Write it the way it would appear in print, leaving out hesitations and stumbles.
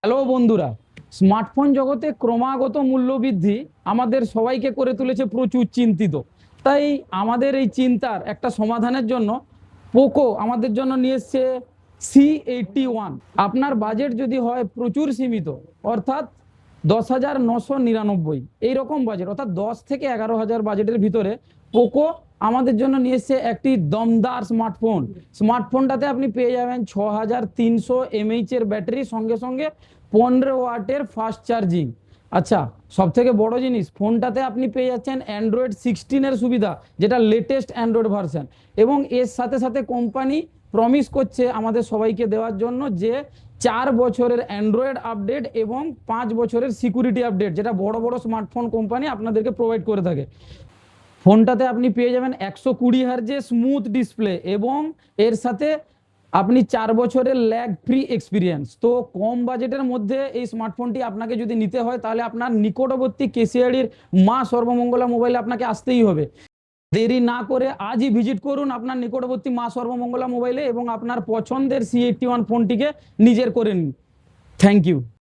Hello বন্ধুরা, smartphone জগতে ক্রমাগত মূল্যবৃদ্ধি আমাদের সবাইকে করে তুলেছে প্রচুর চিন্তিত। তাই আমাদের এই চিন্তার একটা সমাধানের জন্য পোকো আমাদের জন্য নিয়ে এসছে C81। আপনার বাজেট যদি হয় প্রচুর সীমিত, অর্থাৎ 10,999 এইরকম বাজেট, অর্থাৎ 10 থেকে 11,000 বাজেটের ভিতরে পোকো আমাদের জন্য নিয়ে এসছে একটি দমদার স্মার্টফোনটাতে আপনি পেয়ে যাবেন 6,300 mAh এর ব্যাটারি, সঙ্গে সঙ্গে 15 ওয়াটের ফাস্ট চার্জিং। আচ্ছা, সব থেকে বড় জিনিস, ফোনটাতে আপনি পেয়ে যাচ্ছেন Android 16 সুবিধা, যেটা লেটেস্ট অ্যান্ড্রয়েড ভার্সন। এবং এর সাথে সাথে কোম্পানি প্রমিস করছে আমাদের সবাইকে দেওয়ার জন্য যে 4 বছরের অ্যান্ড্রয়েড আপডেট এবং 5 বছরের সিকিউরিটি আপডেট, যেটা বড় বড় স্মার্টফোন কোম্পানি আপনাদেরকে প্রোভাইড করে থাকে। ফোনটাতে আপনি পেয়ে যাবেন 120 হার্জের স্মুথ ডিসপ্লে এবং এর সাথে আপনি 4 বছরের ল্যাগ ফ্রি এক্সপিরিয়েন্স। তো কম বাজেটের মধ্যে এই স্মার্টফোনটি আপনাকে যদি নিতে হয়, তাহলে আপনার নিকটবর্তী কেশিয়াড়ির মা সর্বমঙ্গলা মোবাইলে আপনাকে আসতেই হবে। দেরি না করে আজই ভিজিট করুন আপনার নিকটবর্তী মা সর্বমঙ্গলা মোবাইলে এবং আপনার পছন্দের C81 ফোনটিকে নিজের করে নিন। Thank you.